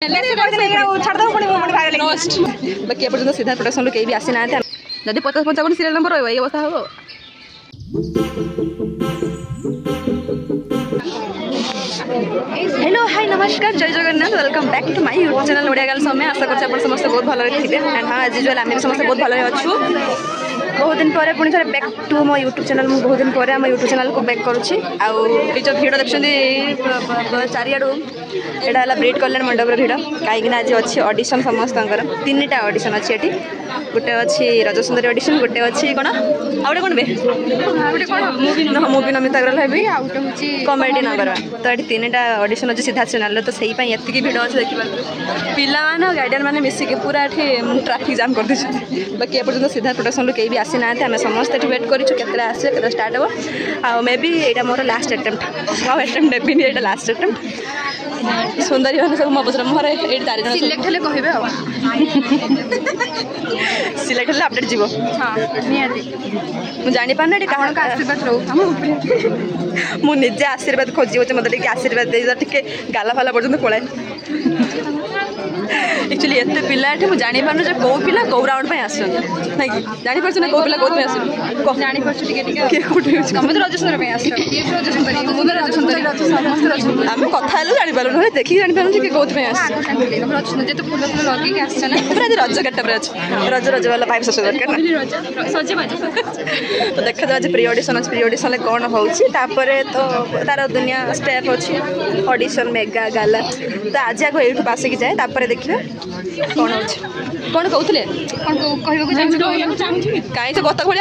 बाकी एपर्तन सिद्धार्थ प्रोडक्शन कहीं भी आसी ना जब 50-55 सीरियल नंबर रही ये अवस्था हम। हेलो हाय नमस्कार जय Jagannath welcome back to my YouTube channel Odia girl समय आशा कर समस्त बहुत भल थे एंड हाँ एज यूजुअल आम समस्त बहुत भल अच्छु बहुत दिन पर पुणी थे बैक टू मो यूट्यूब चैनल मुझे बहुत दिन पर यूट्यूब चैनल को बैक करुँची जो भिड़ देखते चारिआडू यहाँ है ब्रीड कल्याण मंडप भिड़ कहीं आज अच्छी ऑडिशन समस्त 3टा ऑडिशन अच्छी ये गोटे अच्छी रजसुंदरी ऑडिशन गोटे अच्छी कौन आउटे कौन बे मुवी नमिता अग्रवाल है कॉमेडी नंबर 1 तो ये 3टा ऑडिशन अच्छी सिद्धार्थ चैनल तो सही ये भिड़ अच्छे देखिए पिला गार्डियन मैंने मिसिक पूरा ये ट्राफिक जाम कर दे बाकी एपर्तन सिद्धार्थ प्रोडक्शन कहीं भी आसी ना आम समस्त वेट कर आसे के स्टार्ट हम आ मे बी यहाँ मोर लास्ट अटेम्प्ट अटेम्प्ट देविनि ये लास्ट अटेम्प्ट सुंदरी मैंने सब मो पचर मोर ये 4 जन सिलेक्ट हेले कहिबे आ सिलेक्ट हेले अपडेट जीवो हां नियाती मु जानि पाना कहाँ आशीर्वाद रहू मु निजे आशीर्वाद खोजी होचे मते आशीर्वाद दे टिके गाला फाला पर्यंत पळाय एक्चुअली एत पिला मुझे जानी पार्न जो कौ पिला कौ राउंड पे आस ना कि जानी पार्छ ना कौ पिला कौन आस जानी पार्छ टिके कोठी हम तो रजसुंदरी पे आस ये रजसुंदरी मु तो रजसुंदरी हम कथा हेलु जानि पारु न देखि जानि पारु कि कौत पे आस रजसुंदरी जे तो फूल फूल लगे के आछ ना पूरा रज कट्टा पर अछि रज वाला पाइप सस दरकार ना सजे बाजे तो देखा जा आज प्री ऑडिशन कौन होउछि तापरे तो तार दुनिया स्टेप अछि ऑडिशन मेगा गाला तो आज आगो एठु पास की जाए तापरे देखिए कौन कौन कहते कहीं तो गत भाई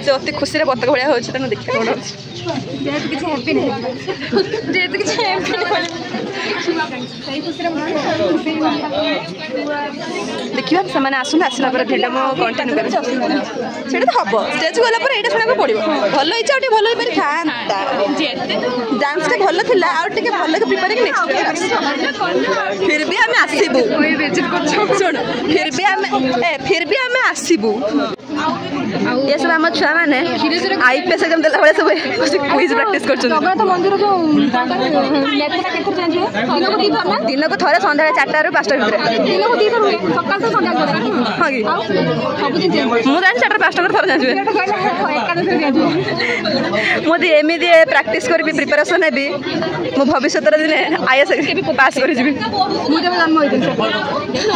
से अति खुशी बतक भाया हो देखिए कौन देखिए से आसुन आसला भिडियो मो कंटिन्यू कर तो हम स्टेज गला ये शुणा पड़ो भल इच्छा भल था डांस टा भल था आगे भल प्रिपेयर फिर भी आम आसबू शुण फिर भी आम आसबू ये सब आम छुआ मैंने आईपीएस एग्जाम देला भाई सब क्विज प्रैक्टिस कर मंदिर जो दिन को थे सन्ध्या 4टा ରୁ 5टा मुझे 4टा 5टा थे मुझे एमती प्राक्टिस करी प्रिपेरेसन हेबी मो भविष्य दिने आईएएस पास कर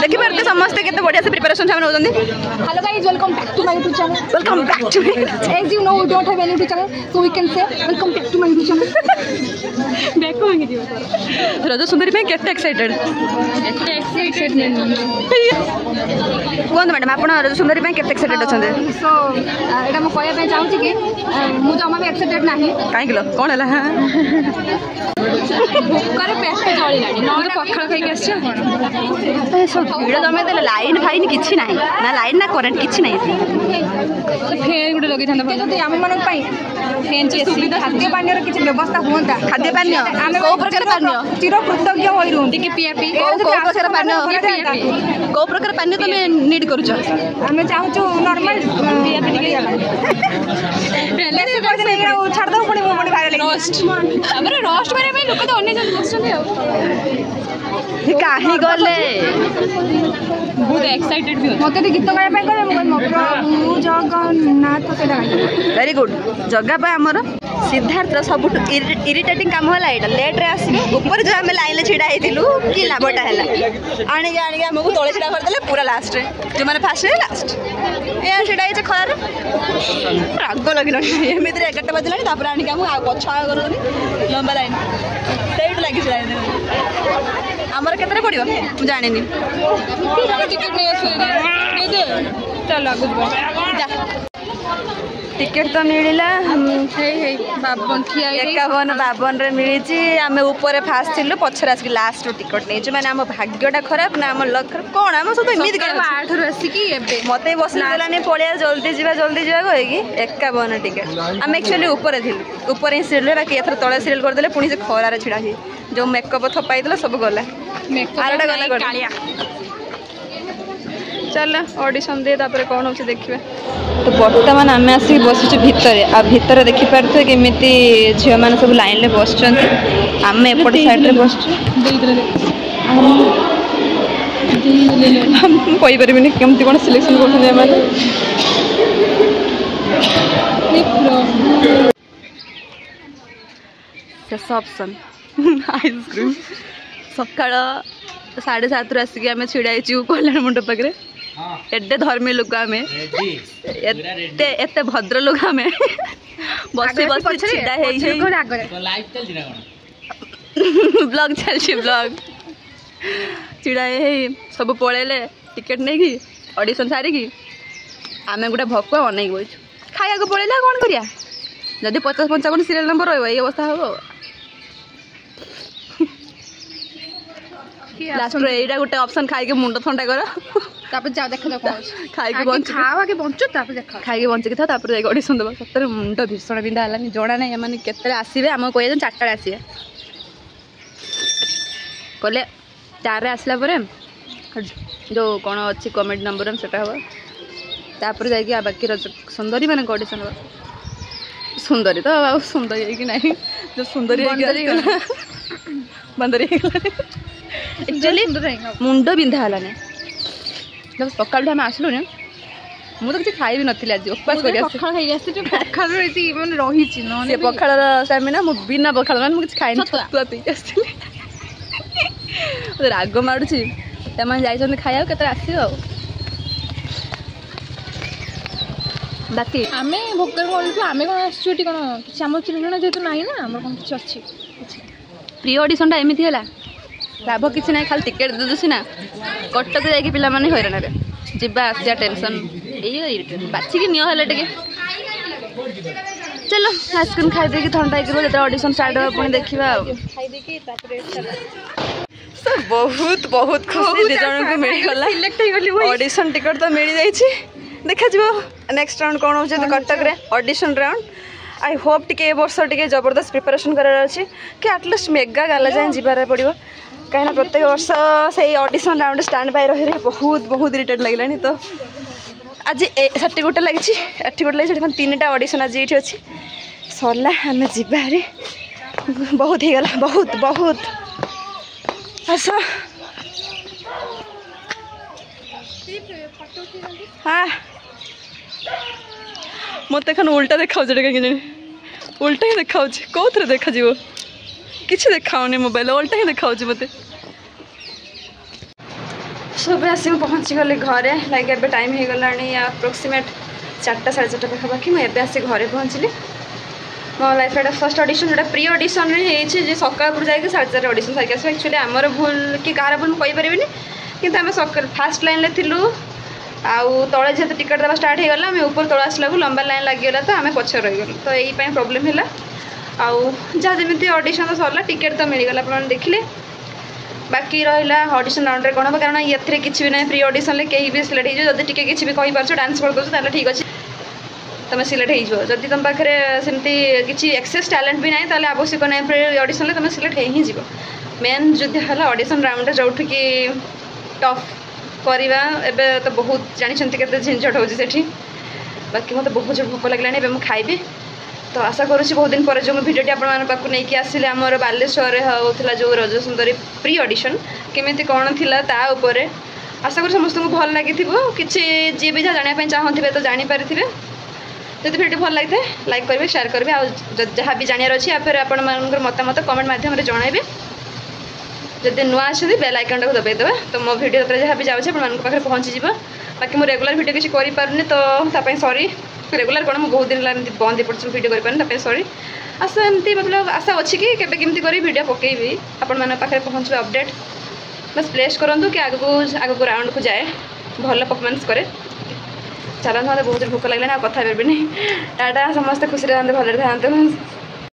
देखिए समस्ते केते बढ़िया से प्रिपेरेसन से नौकरी। Hello guys welcome back to my YouTube channel welcome back to as you know we don't have any YouTube channel so we can say welcome back to my YouTube channel back को आगे दियो रजसुंदरी में केते excited कोन madam आपण रजसुंदरी में केते excited अछन सो एटा म कहया पे चाहू छी कि मु जमा भी एक्साइटेड नाही काई किलो कोन हला भूखरे पेट पे जळी लाडी न तो पखळ खाई के आछो ए सब भीड़ जमे देले लाइन फाइन किछि नाही ना लाइन ना करंट किछि नाही फेन गुडे लगे थांदा जदी हम मन पई फेन ची सुविधा खाद्य पानी रे किछि व्यवस्था होंता खाद्य पानी को प्रकार पानी चिर कृतज्ञ होई रहू टिके पिया पी को प्रकार पानी को प्रकार पानी तमे नीड करूछ हमें चाहू छु नॉर्मल पिया पी टिके पहले से कोइ नहीं छाड़ दो पुणी मो पुणी भाई रोस्ट हमरे रोस्ट मारे में लोक तो अन्य जन बसछन काहे गले बहुत एक्साइटेड भी मते गीत गाया पे करे मो प्रभु जगन्नाथ सेटा वेरी गुड जगह पे हमर सिद्धार्थ सब इरिटेटिंग काम होला एटा लेट रे आसी ऊपर जो हम लाइन ले छिड़ा हेतिलु कि लाभटा हैला आनी के हमको तळे छिड़ा कर देले पूरा लास्ट रे जो माने फास्ट रे लास्ट ए छिड़ा हे खरा राग लगिन एमित रे 11टा बजलानी तापर आनी के हम पछा करनी लंबा लाइन सेट लागी लाइन हमर केतरे पड़ियो मु जाने नी टिकट नहीं आसे दे चल लागु जा टिकेट तो मिलला बाबन खिया 51 रे मिली आम ऊपर फास्ट थिलु पछर आस लास्ट टिकट नहीं माने आम भाग्यटा खराब ना आम लक कौन आम सब एमती 8 रु आसिकी एबे मते बस लाने पळिया जल्दी जीवा कहि 51 टिकट आम एक्चुअली ऊपर थिलु ऊपर ही सीरियल बाकी एथर तळे सीरियल कर देले पुनी से खरा रे छिड़ा ही जो मेकअप थपाई देला सब गला मेकअप गला कालिया चल ऑडिशन दे तापर कौन हो देखिए। तो बर्तमान आम आसिक बसुँ भितर आ भितर देखिपे केमी झील मैंने सब लाइन में बस आम एपट साइड बस कहीपरि केमती कौन सिलेक्शन कर शेष ऑप्शन आइसक्रीम सकाळ 7:30 आसिक आम छिड़ा कल्याण मंडप पाखे एडे धर्मी लोक आम एते भद्र लोक आम बसी बस छिड़ा ब्लॉग चलछि ब्लॉग छिड़ा सब पलैले टिकेट नहीं कि ऑडिशन सारिकी आम गोटे भकुआ अनेक बस खाया पलैला कौन करिया जदि 50-55 सीरियल नंबर रही अवस्था हम लास्ट एटा गोटे ऑप्शन खाई मुंड ठंडा कर जाओ देख खाई बंचु खाई बंचिक था ऑडिशन दबा सतरे मुंड भीषण बिंधा है जना ना मैंने केते आसवे आम कह 4टा आसवे कहले 4 आसला जो कौन अच्छी कमेडी नंबर से हम तापर जा बाकी सुंदरी मैंने ऑडिशन हम सुंदरी तो सुंदरी कि नहीं जो सुंदरी बंदरी एक्चुअली मुंड बिंधा है जब सकाल आम आसलु मुझे किसी खाई भी नी आज उपास रही पखाड़ स्टामिना मु बिना पखाड़ मैंने मुझे खाई छतुआ पी राग मारुची जाइए खाया के आस बाकी आम भोकर बोलू आम कौन आसुटी कौन कि आम चिन्हना जेहतु ना ना आम कौन किसी अच्छी प्री ऑडिशन एमती है लाभ किसी ना खाली टिकेट दे सीना कटक जाकि पिला माने हैरान हे जिबा आसिया टेंशन ये बाछिकी नियो टे चलो आइसक्रीम खाई देकी ठंडा जो ऑडिशन स्टार्ट हो पुणी देखा बहुत बहुत खुशी दि जन को मिलगला ऑडिशन टिकट तो मिल जाइए देखा नेक्स्ट राउंड कौन हो कटक रे ऑडिशन राउंड आई होप टे वर्ष टे जबरदस्त प्रिपरेशन करार अच्छे कि आटलिस्ट मेगा गाला जाए जीवार पड़ो कहीं प्रत्येक वर्ष से ऑडिशन राउंड स्टैंड बाय रही बहुत बहुत इरिटेट लगे तो आज सेठी गोटे लगी एटी गोटे लगी 3टा ऑडिशन आज ये अच्छी सरला आम जीवारे बहुत ही गला बहुत बहुत आस हाँ मत उल्टा देखा कहीं उल्टा ही देखा कौन थे देखा किसी देखाऊनी मोबाइल उल्टा ही देखा मत सब आसिक पहुँची गली घरे लाइक ए टाइम हो गला अप्रोक्सीमेट 4टा 4:30 पाखापाखि मुझे आसिक घरे पहुँचली मो लाइफ एटा फर्स्ट ऑडिशन जो प्री ऑडिशन है सकाल जाए 4:30 ऑडिशन सारिक आस एक्चुअली आमर भूल कि कहार भूल मुझे कि आम सकाल फास्ट लाइन में थिलु आउ तले जेहतु टिकट देवा स्टार्ट होगा आम ऊपर तल आसला लंबा लाइन लगिगला तो आम पछ रहीगलु तो यही प्रोब्लेम है आउ जहाँ जमी ऑडिशन तो सरला टिकेट तो मिलगला आप देखिले बाकी रहा ऑडिशन राउंड में कौन हम कारण ये किसी भी ना प्री ऑडिशन कहीं भी सिलेक्ट हो जब टी किसी भी कही पार्छ डांस कर दो ठीक अच्छे तुम सिलेक्ट हो जब तुम पाखे सेमती किसी एक्सेस टैलेंट भी ना ताले आवश्यक ना प्री ऑडिशन तुम सिलेक्ट ही जीव मेन जो है ऑडिशन राउंड जो कि टफ करवा एवं तो बहुत जानते के झंझट हो बाकी मत बहुत जोर भोक लगे मुझे खाइबी तो आशा करुँच बहुत दिन पर जो भिडियोटी आपको नहीं आसिले आमर बालेश्वर होता जो रज सुंदरी प्री ऑडिशन केमी कौन थी ताऊपर आशा कर समस्त को भल लगी किसी जी भी जहाँ जानापी चाहते तो जानीपारे जब भिडियो भल लगी है लाइक करेंगे शेयर करेंगे आ जहाँ भी जानवर अच्छी फिर आपण मतामत कमेंट मध्यम जनइबे जब नुआ आछे बेल आइकन को दबाईदेवा तो मो भिडियो जहाँ भी जाऊँचे पाखे पहुँची बाकी मुझे रेगुलर भिडियो किसी करें तो सॉरी रेगुलर कौन बहुत दिन बंद पड़े भिडियो करें सॉरी आशा एमती मतलब आशा अच्छी कि केमती कर भिडियो पकईबी आपण पाखे पहुँचे अपडेट बस प्लेस करूँ कि आगू राउंड को जाए भल परफॉर्मेंस करे चलते मत बहुत भोक लगे कथा नहीं टाटा समस्ते खुशी था भले था